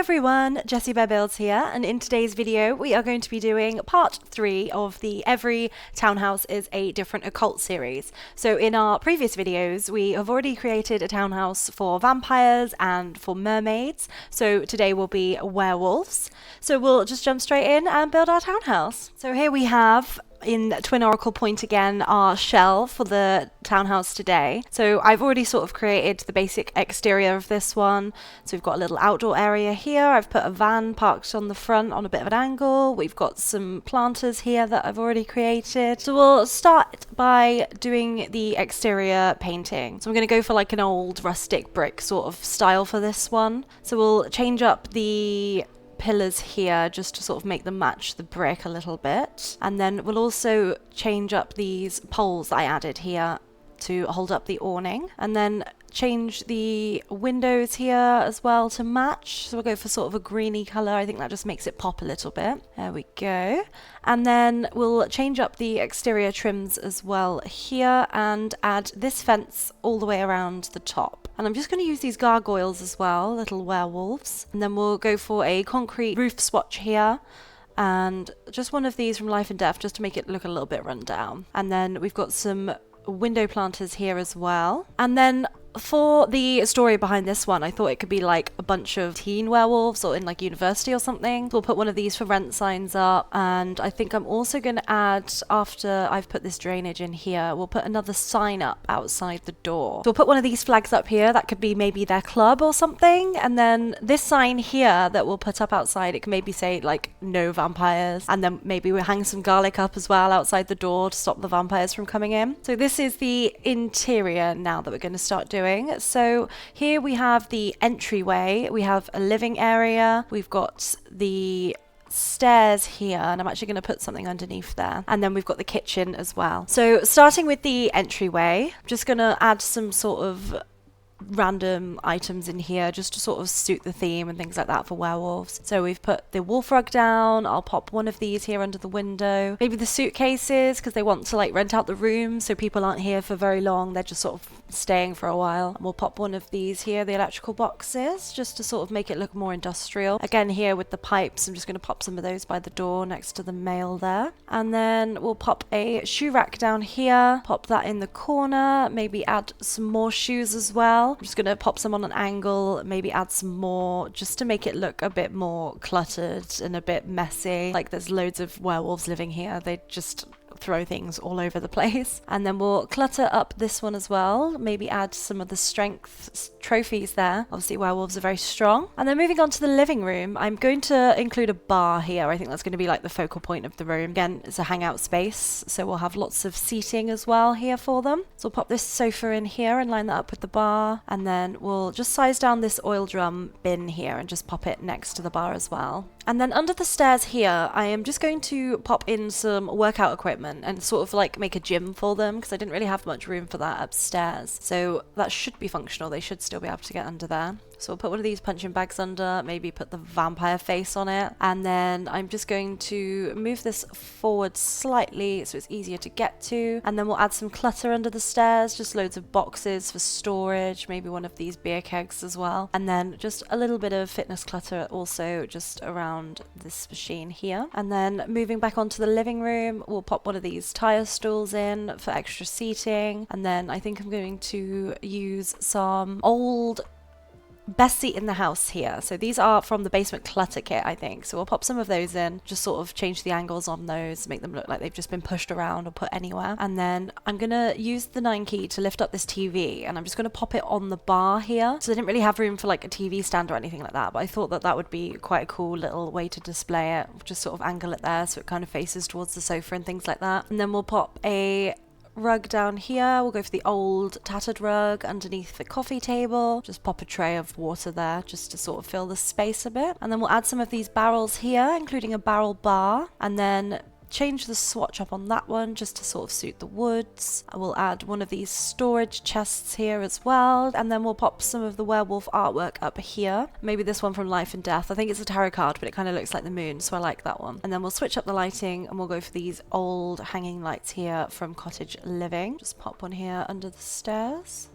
everyone, Jessie Bear Builds here, and in today's video we are going to be doing part 3 of the Every Townhouse is a Different Occult series. So in our previous videos we have already created a townhouse for vampires and for mermaids, so today will be werewolves. So we'll just jump straight in and build our townhouse. So here we have, in Twin Oracle Point again, our shell for the townhouse today. So I've already sort of created the basic exterior of this one. So we've got a little outdoor area here. I've put a van parked on the front on a bit of an angle. We've got some planters here that I've already created. So we'll start by doing the exterior painting. So I'm going to go for like an old rustic brick sort of style for this one. So we'll change up the pillars here just to sort of make them match the brick a little bit, and then we'll also change up these poles that I added here to hold up the awning, and then change the windows here as well to match. So we'll go for sort of a greeny colour. I think that just makes it pop a little bit. There we go. And then we'll change up the exterior trims as well here and add this fence all the way around the top. And I'm just going to use these gargoyles as well, little werewolves. And then we'll go for a concrete roof swatch here, and just one of these from Life and Death just to make it look a little bit run down. And then we've got some window planters here as well. And then for the story behind this one, I thought it could be like a bunch of teen werewolves or in like university or something. So we'll put one of these for rent signs up, and I think I'm also going to add, after I've put this drainage in here, we'll put another sign up outside the door. So we'll put one of these flags up here. That could be maybe their club or something, and then this sign here that we'll put up outside, it can maybe say like no vampires, and then maybe we'll hang some garlic up as well outside the door to stop the vampires from coming in. So this is the interior now that we're going to start doing. So here we have the entryway, we have a living area, we've got the stairs here, and I'm actually going to put something underneath there, and then we've got the kitchen as well. So starting with the entryway, I'm just going to add some sort of random items in here just to sort of suit the theme and things like that for werewolves. So we've put the wolf rug down. I'll pop one of these here under the window. Maybe the suitcases, because they want to like rent out the room so people aren't here for very long, they're just sort of staying for a while. And we'll pop one of these here, the electrical boxes, just to sort of make it look more industrial. Again, here with the pipes, I'm just going to pop some of those by the door next to the mail there. And then we'll pop a shoe rack down here, pop that in the corner, maybe add some more shoes as well. I'm just going to pop some on an angle, maybe add some more just to make it look a bit more cluttered and a bit messy. Like there's loads of werewolves living here. They just throw things all over the place. And then we'll clutter up this one as well, maybe add some of the strength trophies there. Obviously werewolves are very strong. And then moving on to the living room, I'm going to include a bar here. I think that's going to be like the focal point of the room. Again, it's a hangout space, so we'll have lots of seating as well here for them. So we'll pop this sofa in here and line that up with the bar, and then we'll just size down this oil drum bin here and just pop it next to the bar as well. And then under the stairs here, I am just going to pop in some workout equipment and sort of like make a gym for them, because I didn't really have much room for that upstairs. So that should be functional. They should still be able to get under there. So we'll put one of these punching bags under, maybe put the vampire face on it. And then I'm just going to move this forward slightly so it's easier to get to. And then we'll add some clutter under the stairs, just loads of boxes for storage, maybe one of these beer kegs as well. And then just a little bit of fitness clutter also just around this machine here. And then moving back onto the living room, we'll pop one of these tire stools in for extra seating. And then I think I'm going to use some old best seat in the house here. So these are from the basement clutter kit, I think. So we'll pop some of those in, just sort of change the angles on those, make them look like they've just been pushed around or put anywhere. And then I'm going to use the 9 key to lift up this TV, and I'm just going to pop it on the bar here. So I didn't really have room for like a TV stand or anything like that, but I thought that that would be quite a cool little way to display it. Just sort of angle it there so it kind of faces towards the sofa and things like that. And then we'll pop a rug down here. We'll go for the old tattered rug underneath the coffee table. Just pop a tray of water there just to sort of fill the space a bit. And then we'll add some of these barrels here, including a barrel bar. And then change the swatch up on that one just to sort of suit the woods. I will add one of these storage chests here as well, and then we'll pop some of the werewolf artwork up here. Maybe this one from Life and Death. I think it's a tarot card, but it kind of looks like the moon, so I like that one. And then we'll switch up the lighting and we'll go for these old hanging lights here from Cottage Living. Just pop one here under the stairs.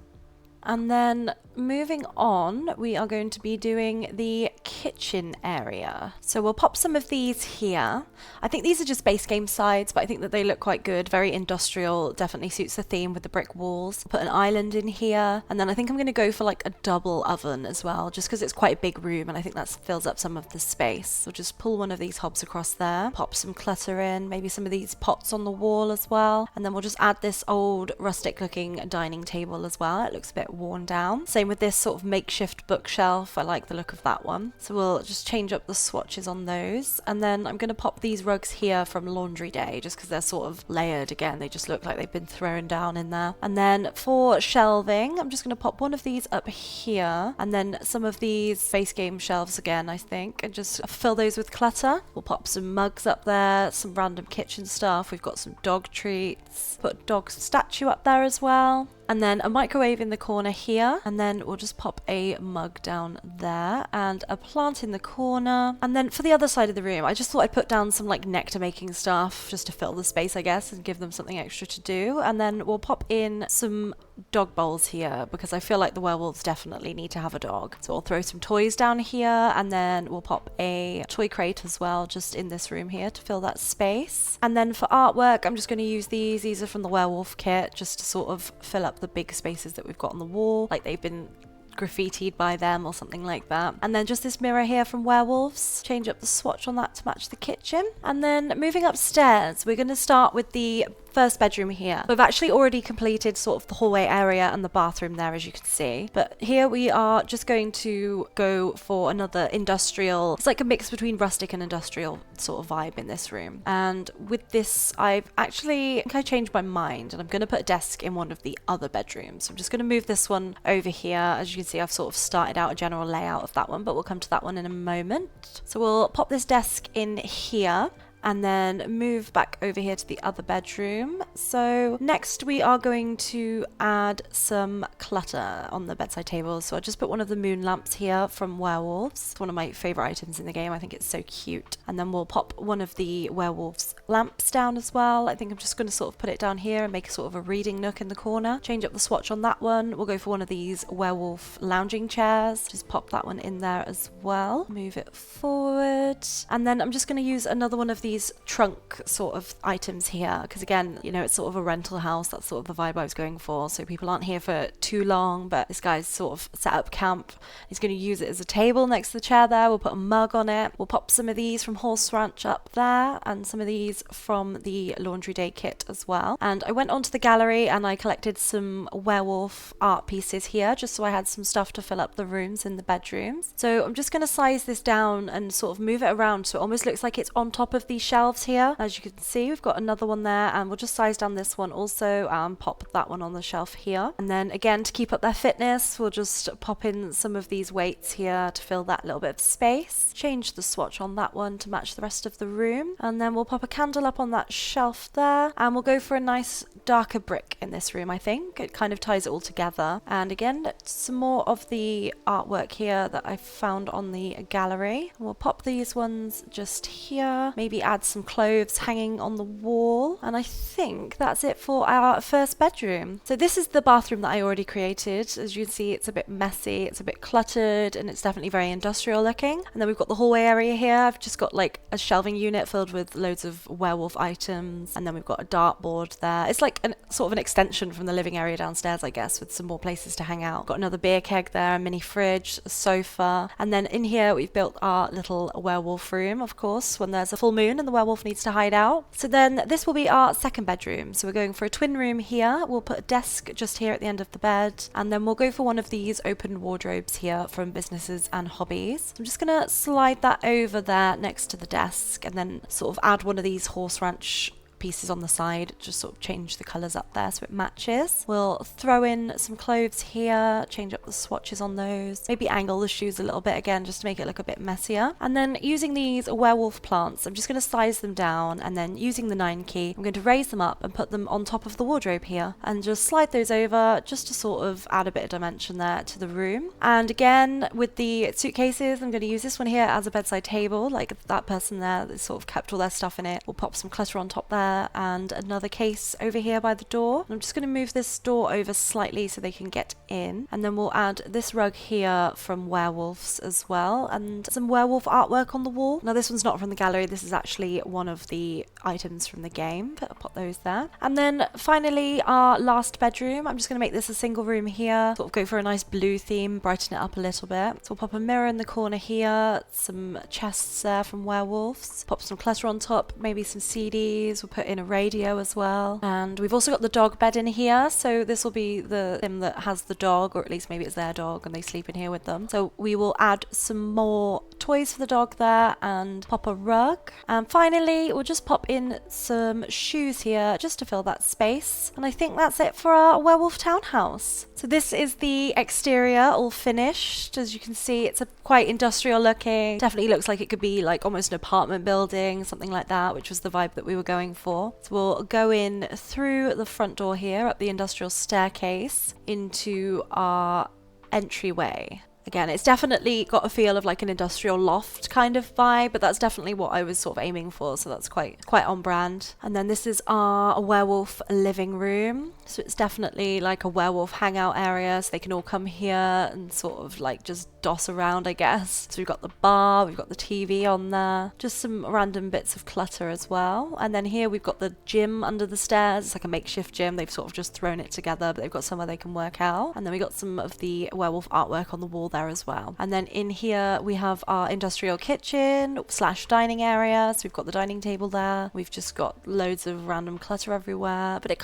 And then moving on, we are going to be doing the kitchen area. So we'll pop some of these here. I think these are just base game sides, but I think that they look quite good. Very industrial, definitely suits the theme with the brick walls. Put an island in here. And then I think I'm going to go for like a double oven as well, just because it's quite a big room and I think that fills up some of the space. So just pull one of these hobs across there, pop some clutter in, maybe some of these pots on the wall as well. And then we'll just add this old rustic looking dining table as well. It looks a bit worn down. Same with this sort of makeshift bookshelf. I like the look of that one. So we'll just change up the swatches on those. And then I'm going to pop these rugs here from Laundry Day just because they're sort of layered again. They just look like they've been thrown down in there. And then for shelving, I'm just going to pop one of these up here and then some of these base game shelves again, I think, and just fill those with clutter. We'll pop some mugs up there, some random kitchen stuff. We've got some dog treats. Put a dog statue up there as well. And then a microwave in the corner here, and then we'll just pop a mug down there and a plant in the corner. And then for the other side of the room, I just thought I'd put down some like nectar making stuff just to fill the space, I guess, and give them something extra to do. And then we'll pop in some dog bowls here because I feel like the werewolves definitely need to have a dog. So I'll throw some toys down here, and then we'll pop a toy crate as well just in this room here to fill that space. And then for artwork, I'm just going to use these. These are from the werewolf kit just to sort of fill up the big spaces that we've got on the wall, like they've been graffitied by them or something like that. And then just this mirror here from Werewolves. Change up the swatch on that to match the kitchen. And then moving upstairs, we're going to start with the first bedroom here. We've actually already completed sort of the hallway area and the bathroom there, as you can see. But here we are just going to go for another industrial, it's like a mix between rustic and industrial sort of vibe in this room. And with this, I think I changed my mind and I'm going to put a desk in one of the other bedrooms. So I'm just going to move this one over here. As you can see, I've sort of started out a general layout of that one, but we'll come to that one in a moment. So we'll pop this desk in here and then move back over here to the other bedroom. So next we are going to add some clutter on the bedside table. So I just put one of the moon lamps here from Werewolves. It's one of my favorite items in the game. I think it's so cute. And then we'll pop one of the Werewolves lamps down as well. I think I'm just going to sort of put it down here and make a sort of a reading nook in the corner. Change up the swatch on that one. We'll go for one of these werewolf lounging chairs. Just pop that one in there as well. Move it forward. And then I'm just going to use another one of these trunk sort of items here because again, you know, it's sort of a rental house. That's sort of the vibe I was going for, so people aren't here for too long, but this guy's sort of set up camp. He's going to use it as a table next to the chair there. We'll put a mug on it. We'll pop some of these from Horse Ranch up there and some of these from the Laundry Day kit as well. And I went onto the gallery and I collected some werewolf art pieces here just so I had some stuff to fill up the rooms in the bedrooms. So I'm just going to size this down and sort of move it around so it almost looks like it's on top of these shelves here. As you can see, we've got another one there and we'll just size down this one also and pop that one on the shelf here. And then again, to keep up their fitness, we'll just pop in some of these weights here to fill that little bit of space. Change the swatch on that one to match the rest of the room. And then we'll pop a candle up on that shelf there and we'll go for a nice darker brick in this room. I think it kind of ties it all together. And again, some more of the artwork here that I found on the gallery. We'll pop these ones just here, maybe add some clothes hanging on the wall, and I think that's it for our first bedroom. So this is the bathroom that I already created. As you can see, it's a bit messy, it's a bit cluttered, and it's definitely very industrial looking. And then we've got the hallway area here. I've just got like a shelving unit filled with loads of werewolf items, and then we've got a dartboard there. It's like sort of an extension from the living area downstairs, I guess, with some more places to hang out. Got another beer keg there, a mini fridge, a sofa, and then in here we've built our little werewolf room, of course, when there's a full moon and the werewolf needs to hide out. So then this will be our second bedroom. So we're going for a twin room here. We'll put a desk just here at the end of the bed, and then we'll go for one of these open wardrobes here from Businesses and Hobbies. I'm just gonna slide that over there next to the desk and then sort of add one of these Horse Ranch pieces on the side, just sort of change the colours up there so it matches. We'll throw in some clothes here, change up the swatches on those, maybe angle the shoes a little bit again just to make it look a bit messier. And then using these werewolf plants, I'm just going to size them down, and then using the 9 key, I'm going to raise them up and put them on top of the wardrobe here and just slide those over just to sort of add a bit of dimension there to the room. And again, with the suitcases, I'm going to use this one here as a bedside table, like that person there that sort of kept all their stuff in it. We'll pop some clutter on top there, there, and another case over here by the door. I'm just going to move this door over slightly so they can get in, and then we'll add this rug here from Werewolves as well, and some werewolf artwork on the wall. Now this one's not from the gallery, this is actually one of the items from the game, but I'll put those there. And then finally our last bedroom, I'm just going to make this a single room here, sort of go for a nice blue theme, brighten it up a little bit. So we'll pop a mirror in the corner here, some chests there from Werewolves, pop some clutter on top, maybe some CDs, we'll put in a radio as well. And we've also got the dog bed in here, so this will be the sim that has the dog, or at least maybe it's their dog and they sleep in here with them. So we will add some more toys for the dog there and pop a rug. And finally we'll just pop in some shoes here just to fill that space. And I think that's it for our werewolf townhouse. So this is the exterior all finished. As you can see, it's a quite industrial looking, definitely looks like it could be like almost an apartment building, something like that, which was the vibe that we were going for. So we'll go in through the front door here up the industrial staircase into our entryway. Again, it's definitely got a feel of like an industrial loft kind of vibe, but that's definitely what I was sort of aiming for, so that's quite on brand. And then this is our werewolf living room. So it's definitely like a werewolf hangout area, so they can all come here and sort of like just doss around, I guess. So we've got the bar, we've got the TV on there, just some random bits of clutter as well. And then here we've got the gym under the stairs. It's like a makeshift gym. They've sort of just thrown it together, but they've got somewhere they can work out. And then we got some of the werewolf artwork on the wall there as well. And then in here we have our industrial kitchen / dining area. So we've got the dining table there. We've just got loads of random clutter everywhere, but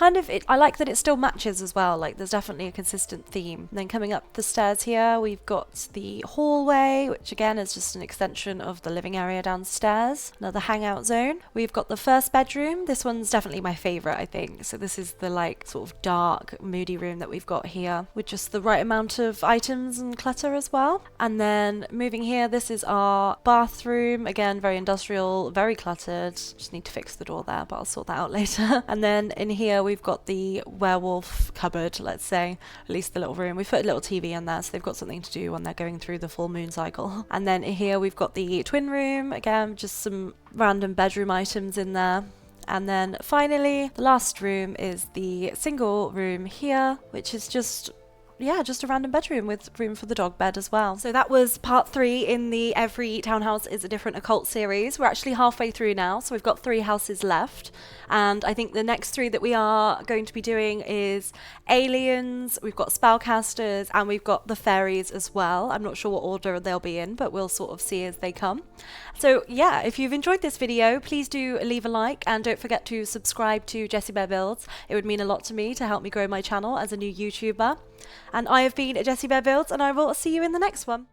I like that it still matches as well. Like there's definitely a consistent theme. And then coming up the stairs here, we've got the hallway, which again is just an extension of the living area downstairs. Another hangout zone. We've got the first bedroom. This one's definitely my favorite, I think. So this is the like sort of dark, moody room that we've got here with just the right amount of items and clutter as well. And then moving here, this is our bathroom. Again, very industrial, very cluttered. Just need to fix the door there, but I'll sort that out later. And then in here, we've got the werewolf cupboard, let's say, at least the little room. We've put a little TV in there, so they've got something to do when they're going through the full moon cycle. And then here we've got the twin room. Again, just some random bedroom items in there. And then finally, the last room is the single room here, which is just a random bedroom with room for the dog bed as well. So that was part 3 in the Every Townhouse is a Different Occult series. We're actually halfway through now, so we've got 3 houses left. And I think the next 3 that we are going to be doing is aliens, we've got spellcasters, and we've got the fairies as well. I'm not sure what order they'll be in, but we'll sort of see as they come. So yeah, if you've enjoyed this video, please do leave a like and don't forget to subscribe to Jessie Bear Builds. It would mean a lot to me to help me grow my channel as a new YouTuber. And I have been Jessie Bear Builds, and I will see you in the next one.